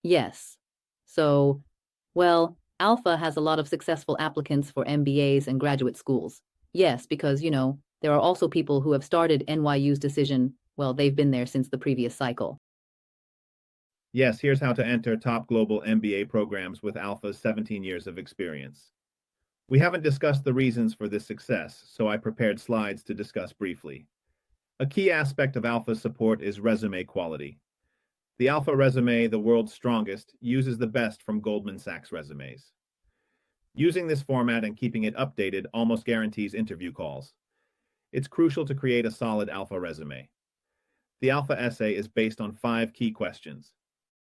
Yes. So, well, Alpha has a lot of successful applicants for MBAs and graduate schools. Yes, because, there are also people who have started NYU's decision. Well, they've been there since the previous cycle. Yes, here's how to enter top global MBA programs with Alpha's 17 years of experience. We haven't discussed the reasons for this success, so I prepared slides to discuss briefly. A key aspect of Alpha's support is resume quality. The Alpha resume, the world's strongest, uses the best from Goldman Sachs resumes. Using this format and keeping it updated almost guarantees interview calls. It's crucial to create a solid Alpha resume. The Alpha essay is based on 5 key questions.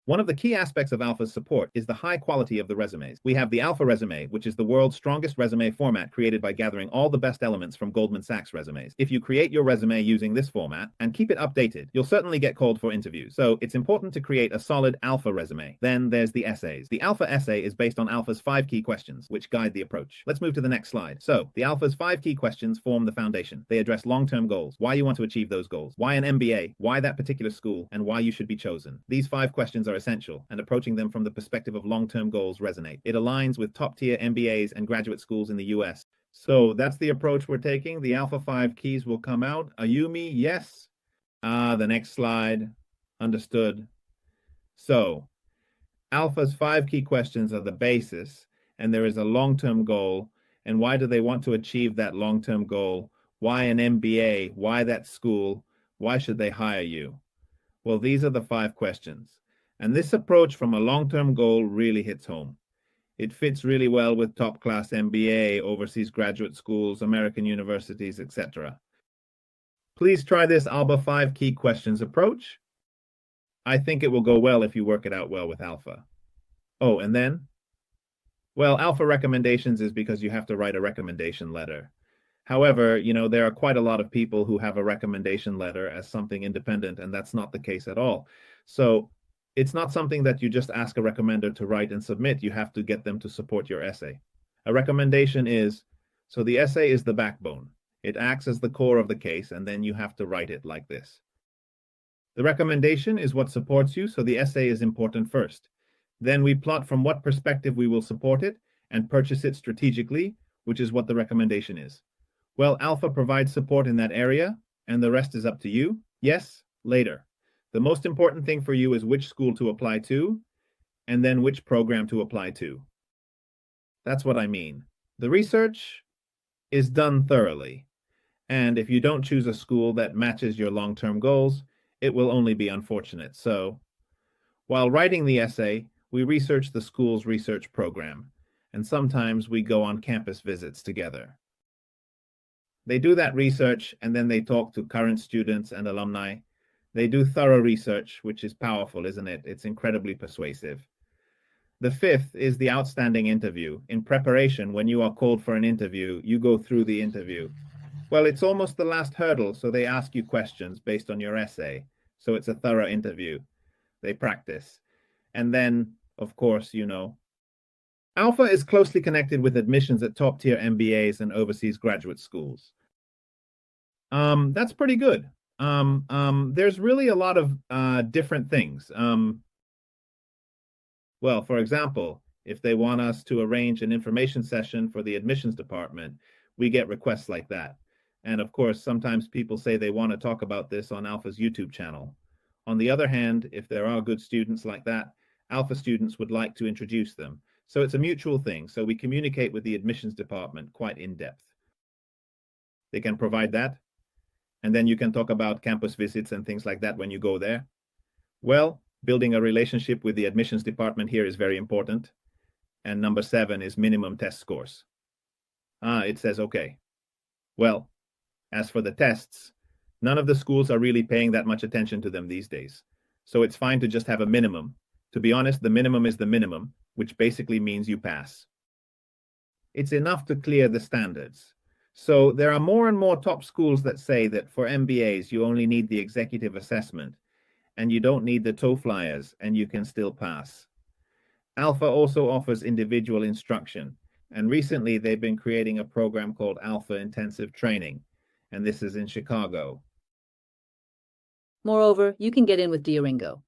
One of the key aspects of Alpha's support is the high quality of the resumes. We have the Alpha resume, which is the world's strongest resume format created by gathering all the best elements from Goldman Sachs resumes. If you create your resume using this format and keep it updated, you'll certainly get called for interviews. So it's important to create a solid Alpha resume. Then there's the essays. The Alpha essay is based on Alpha's 5 key questions, which guide the approach. Let's move to the next slide. So the Alpha's 5 key questions form the foundation. They address long-term goals, why you want to achieve those goals, why an MBA, why that particular school, and why you should be chosen. These 5 questions are essential, and approaching them from the perspective of long-term goals resonate. It aligns with top-tier MBAs and graduate schools in the US. So that's the approach we're taking. The Alpha 5 keys will come out. Ayumi, yes. The next slide. Understood. So Alpha's 5 key questions are the basis, and there is a long-term goal. And why do they want to achieve that long-term goal? Why an MBA? Why that school? Why should they hire you? Well, these are the 5 questions. And this approach from a long-term goal really hits home. It fits really well with top-class MBA, overseas graduate schools, American universities, etc. Please try this ALBA 5 key questions approach. I think it will go well if you work it out well with Alpha. Oh, and then? Well, Alpha recommendations is because you have to write a recommendation letter. However, there are quite a lot of people who have a recommendation letter as something independent, and that's not the case at all. So it's not something that you just ask a recommender to write and submit. You have to get them to support your essay. A recommendation is, so the essay is the backbone. It acts as the core of the case, and then you have to write it like this. The recommendation is what supports you, so the essay is important first. Then we plot from what perspective we will support it and purchase it strategically, which is what the recommendation is. Well, Alpha provides support in that area, and the rest is up to you. Yes, later. The most important thing for you is which school to apply to, and then which program to apply to. That's what I mean. The research is done thoroughly, and if you don't choose a school that matches your long-term goals, it will only be unfortunate. So, while writing the essay, we research the school's research program, and sometimes we go on campus visits together. They do that research, and then they talk to current students and alumni. They do thorough research, which is powerful, isn't it? It's incredibly persuasive. The fifth is the outstanding interview. In preparation, when you are called for an interview, you go through the interview. Well, it's almost the last hurdle, so they ask you questions based on your essay. So it's a thorough interview. They practice. And then, of course, Alpha is closely connected with admissions at top-tier MBAs and overseas graduate schools. That's pretty good. There's really a lot of different things. Well, for example, if they want us to arrange an information session for the admissions department, we get requests like that. And of course, sometimes people say they want to talk about this on Alpha's YouTube channel. On the other hand, if there are good students like that, Alpha students would like to introduce them. So it's a mutual thing. So we communicate with the admissions department quite in depth. They can provide that. And then you can talk about campus visits and things like that when you go there. Well, building a relationship with the admissions department here is very important. And number 7 is minimum test scores. It says, okay. Well, as for the tests, none of the schools are really paying that much attention to them these days. So it's fine to just have a minimum. To be honest, the minimum is the minimum, which basically means you pass. It's enough to clear the standards. So there are more and more top schools that say that for MBAs, you only need the executive assessment, and you don't need the TOEFLers, and you can still pass. Alpha also offers individual instruction, and recently they've been creating a program called Alpha Intensive Training, and this is in Chicago. Moreover, you can get in with Duolingo.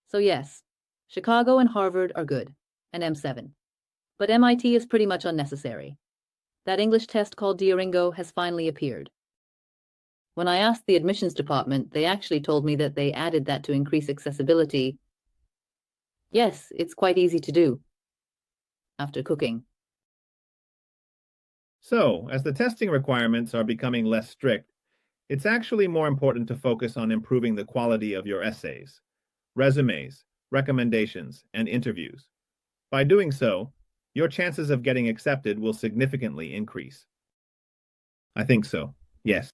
So yes, Chicago and Harvard are good, and M7. But MIT is pretty much unnecessary. That English test called Duolingo has finally appeared. When I asked the admissions department, they actually told me that they added that to increase accessibility. Yes, it's quite easy to do. After cooking. So, as the testing requirements are becoming less strict, it's actually more important to focus on improving the quality of your essays, resumes, recommendations, and interviews. By doing so, your chances of getting accepted will significantly increase. I think so. Yes.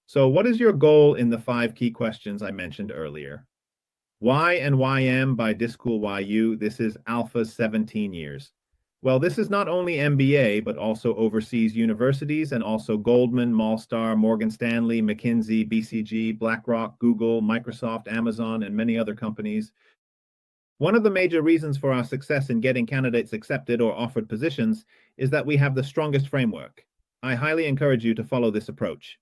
So, what is your goal in the 5 key questions I mentioned earlier? Why and YM by Discool YU? This is Alpha's 17 years. Well, this is not only MBA, but also overseas universities and also Goldman, Malstar, Morgan Stanley, McKinsey, BCG, BlackRock, Google, Microsoft, Amazon, and many other companies. One of the major reasons for our success in getting candidates accepted or offered positions is that we have the strongest framework. I highly encourage you to follow this approach.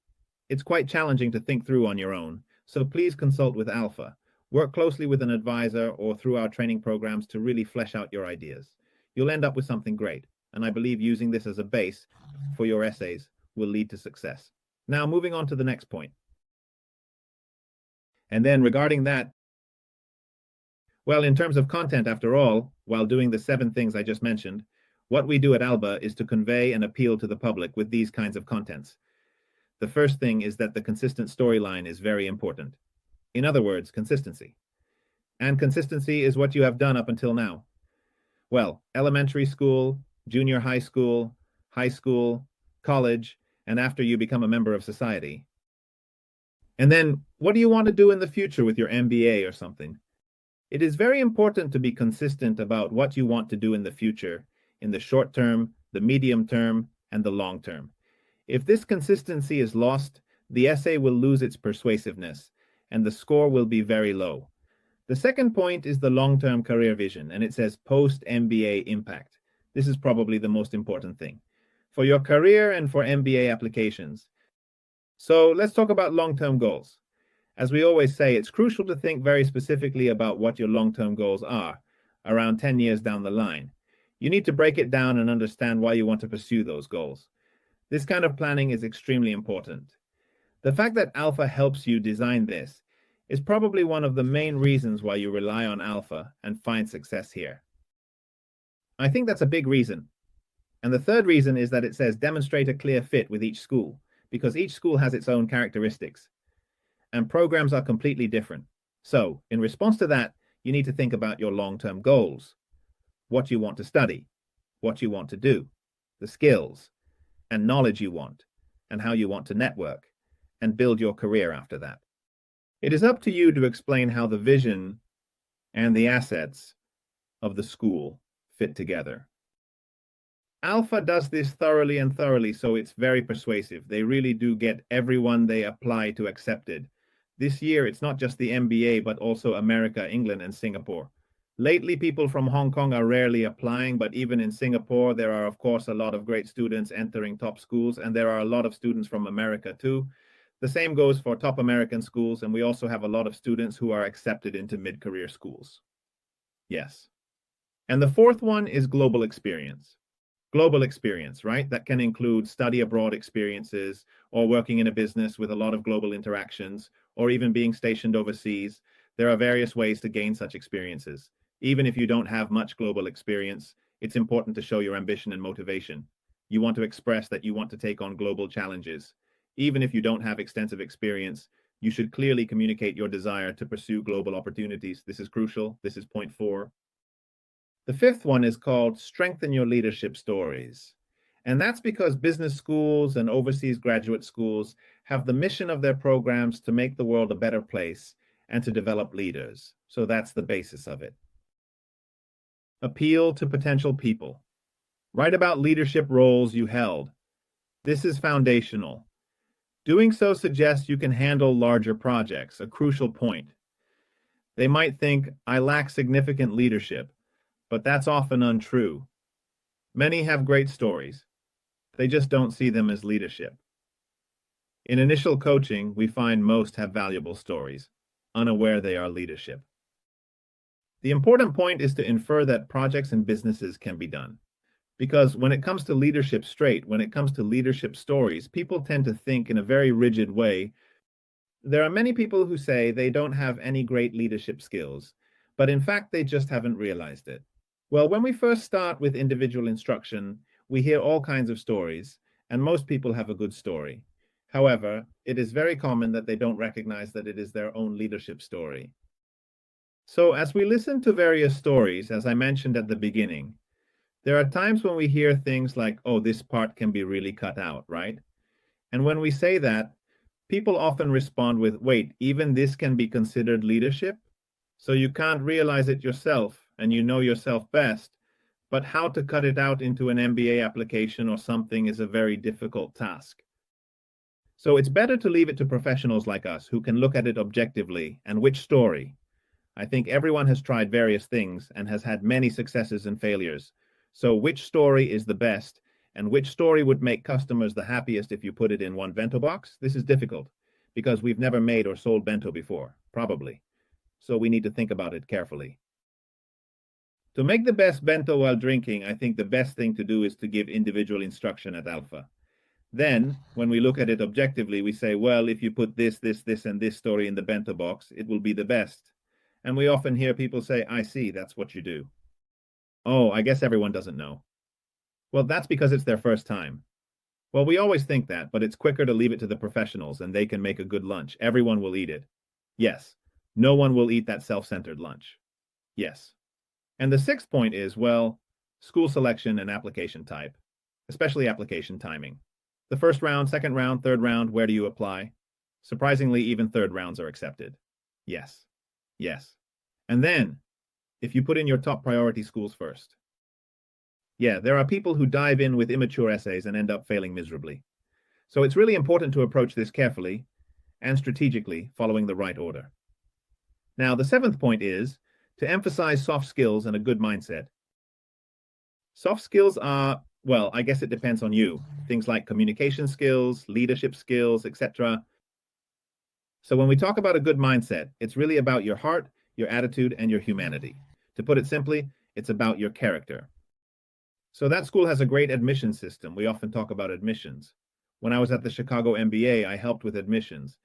It's quite challenging to think through on your own, so please consult with Alpha. Work closely with an advisor or through our training programs to really flesh out your ideas. You'll end up with something great, and I believe using this as a base for your essays will lead to success. Now, moving on to the next point. And then regarding that, well, in terms of content, after all, while doing the 7 things I just mentioned, what we do at Alba is to convey and appeal to the public with these kinds of contents. The first thing is that the consistent storyline is very important. In other words, consistency. And consistency is what you have done up until now. Well, elementary school, junior high school, college, and after you become a member of society. And then, what do you want to do in the future with your MBA or something? It is very important to be consistent about what you want to do in the future, in the short term, the medium term, and the long term. If this consistency is lost, the essay will lose its persuasiveness, and the score will be very low. The second point is the long-term career vision, and it says post-MBA impact. This is probably the most important thing for your career and for MBA applications. So let's talk about long-term goals. As we always say, it's crucial to think very specifically about what your long-term goals are, around 10 years down the line. You need to break it down and understand why you want to pursue those goals. This kind of planning is extremely important. The fact that Alpha helps you design this is probably one of the main reasons why you rely on Alpha and find success here. I think that's a big reason. And the third reason is that it says demonstrate a clear fit with each school, because each school has its own characteristics, and programs are completely different. So, in response to that, you need to think about your long-term goals, what you want to study, what you want to do, the skills and knowledge you want, and how you want to network and build your career after that. It is up to you to explain how the vision and the assets of the school fit together. Alpha does this thoroughly, so it's very persuasive. They really do get everyone they apply to accepted. This year, it's not just the MBA, but also America, England, and Singapore. Lately, people from Hong Kong are rarely applying, but even in Singapore, there are, of course, a lot of great students entering top schools, and there are a lot of students from America too. The same goes for top American schools, and we also have a lot of students who are accepted into mid-career schools. Yes. And the fourth one is global experience. Global experience, right? That can include study abroad experiences or working in a business with a lot of global interactions or even being stationed overseas. There are various ways to gain such experiences. Even if you don't have much global experience, it's important to show your ambition and motivation. You want to express that you want to take on global challenges. Even if you don't have extensive experience, you should clearly communicate your desire to pursue global opportunities. This is crucial. This is point 4. The fifth one is called Strengthen Your Leadership Stories. And that's because business schools and overseas graduate schools have the mission of their programs to make the world a better place and to develop leaders. So that's the basis of it. Appeal to potential people. Write about leadership roles you held. This is foundational. Doing so suggests you can handle larger projects, a crucial point. They might think, I lack significant leadership, but that's often untrue. Many have great stories. They just don't see them as leadership. In initial coaching, we find most have valuable stories, unaware they are leadership. The important point is to infer that projects and businesses can be done. Because when it comes to leadership when it comes to leadership stories, people tend to think in a very rigid way. There are many people who say they don't have any great leadership skills, but in fact, they just haven't realized it. Well, when we first start with individual instruction, we hear all kinds of stories, and most people have a good story. However, it is very common that they don't recognize that it is their own leadership story. So, as we listen to various stories, as I mentioned at the beginning, there are times when we hear things like, oh, this part can be really cut out, right? And when we say that, people often respond with, wait, even this can be considered leadership? So you can't realize it yourself, and you know yourself best, but how to cut it out into an MBA application or something is a very difficult task. So it's better to leave it to professionals like us who can look at it objectively. And which story? I think everyone has tried various things and has had many successes and failures. So which story is the best, and which story would make customers the happiest if you put it in one bento box? This is difficult because we've never made or sold bento before, probably. So we need to think about it carefully. To make the best bento while drinking, I think the best thing to do is to give individual instruction at Alpha. Then, when we look at it objectively, we say, well, if you put this, this, this, and this story in the bento box, it will be the best. And we often hear people say, I see, that's what you do. Oh, I guess everyone doesn't know. Well, that's because it's their first time. Well, we always think that, but it's quicker to leave it to the professionals and they can make a good lunch. Everyone will eat it. Yes, no one will eat that self-centered lunch. Yes. And the sixth point is, well, school selection and application type, especially application timing. The first round, second round, third round, where do you apply? Surprisingly, even third rounds are accepted. Yes. Yes. And then, if you put in your top priority schools first. Yeah, there are people who dive in with immature essays and end up failing miserably. So it's really important to approach this carefully and strategically, following the right order. Now, the seventh point is to emphasize soft skills and a good mindset. Soft skills are, well, I guess it depends on you. Things like communication skills, leadership skills, etc. So when we talk about a good mindset, it's really about your heart, your attitude, and your humanity. To put it simply, it's about your character. So that school has a great admission system. We often talk about admissions. When I was at the Chicago MBA, I helped with admissions.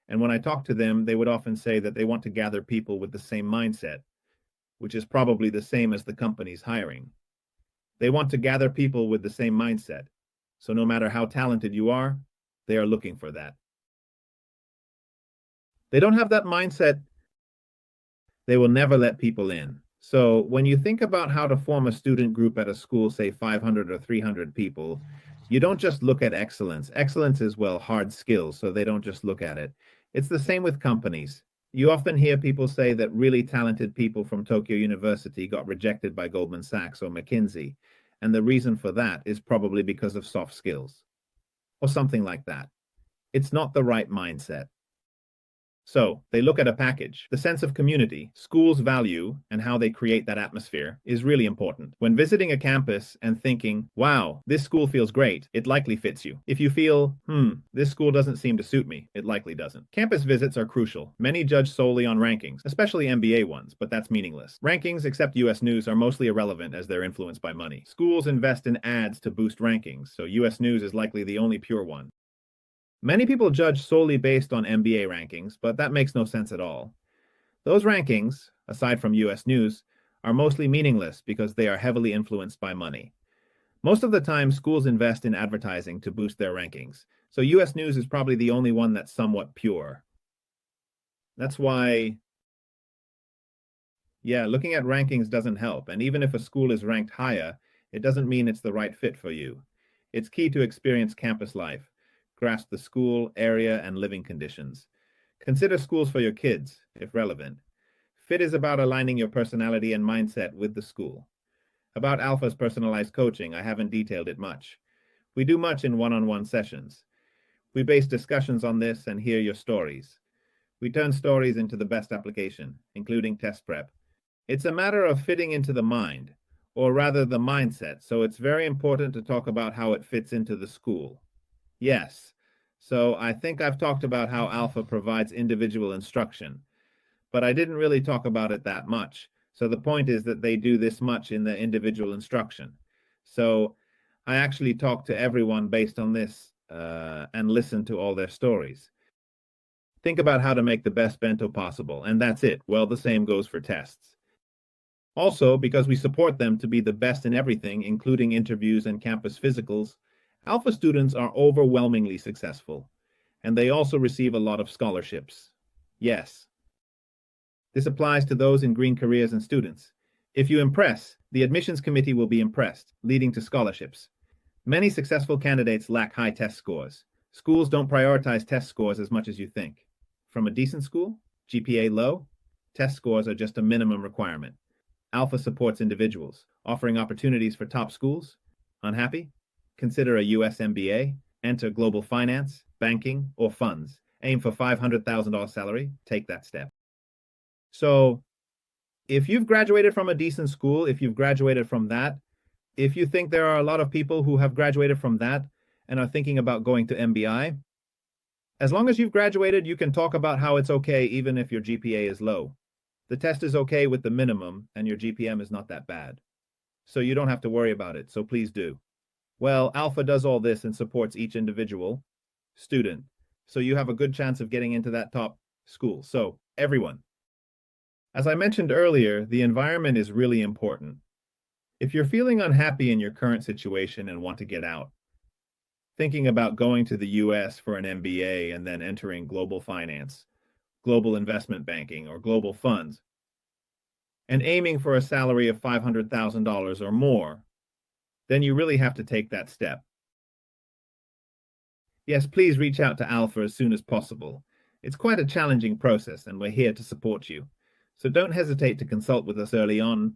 And when I talked to them, they would often say that they want to gather people with the same mindset, which is probably the same as the company's hiring. They want to gather people with the same mindset. So no matter how talented you are, they are looking for that. They don't have that mindset, they will never let people in. So when you think about how to form a student group at a school, say 500 or 300 people, you don't just look at excellence. Excellence is, well, hard skills, so they don't just look at it. It's the same with companies. You often hear people say that really talented people from Tokyo University got rejected by Goldman Sachs or McKinsey, and the reason for that is probably because of soft skills or something like that. It's not the right mindset. So they look at a package. The sense of community, school's value, and how they create that atmosphere is really important. When visiting a campus and thinking, wow, this school feels great, it likely fits you. If you feel, this school doesn't seem to suit me, it likely doesn't. Campus visits are crucial. Many judge solely on rankings, especially MBA ones, but that's meaningless. Rankings, except US News, are mostly irrelevant as they're influenced by money. Schools invest in ads to boost rankings, so US News is likely the only pure one. Many people judge solely based on MBA rankings, but that makes no sense at all. Those rankings, aside from US News, are mostly meaningless because they are heavily influenced by money. Most of the time, schools invest in advertising to boost their rankings, so US News is probably the only one that's somewhat pure. That's why, looking at rankings doesn't help, and even if a school is ranked higher, it doesn't mean it's the right fit for you. It's key to experience campus life, grasp the school, area, and living conditions. Consider schools for your kids, if relevant. Fit is about aligning your personality and mindset with the school. About Alpha's personalized coaching, I haven't detailed it much. We do much in one-on-one sessions. We base discussions on this and hear your stories. We turn stories into the best application, including test prep. It's a matter of fitting into the mind, or rather the mindset, so it's very important to talk about how it fits into the school. Yes. So I think I've talked about how Alpha provides individual instruction, but I didn't really talk about it that much. So the point is that they do this much in their individual instruction. So I actually talk to everyone based on this and listen to all their stories. Think about how to make the best bento possible, and that's it. Well, the same goes for tests. Also, because we support them to be the best in everything, including interviews and campus physicals, Alpha students are overwhelmingly successful, and they also receive a lot of scholarships. Yes, this applies to those in green careers and students. If you impress, the admissions committee will be impressed, leading to scholarships. Many successful candidates lack high test scores. Schools don't prioritize test scores as much as you think. From a decent school, GPA low, test scores are just a minimum requirement. Alpha supports individuals, offering opportunities for top schools. Unhappy? Consider a US MBA, enter global finance, banking, or funds. Aim for $500,000 salary, take that step. So, if you've graduated from a decent school, if you've graduated from that, if you think there are a lot of people who have graduated from that and are thinking about going to MBI, as long as you've graduated, you can talk about how it's okay even if your GPA is low. The test is okay with the minimum and your GPM is not that bad. So you don't have to worry about it, so please do. Well, Alpha does all this and supports each individual student. So you have a good chance of getting into that top school. So, everyone. As I mentioned earlier, the environment is really important. If you're feeling unhappy in your current situation and want to get out, thinking about going to the US for an MBA and then entering global finance, global investment banking, or global funds, and aiming for a salary of $500,000 or more, then you really have to take that step. Yes, please reach out to Alpha as soon as possible. It's quite a challenging process, and we're here to support you. So don't hesitate to consult with us early on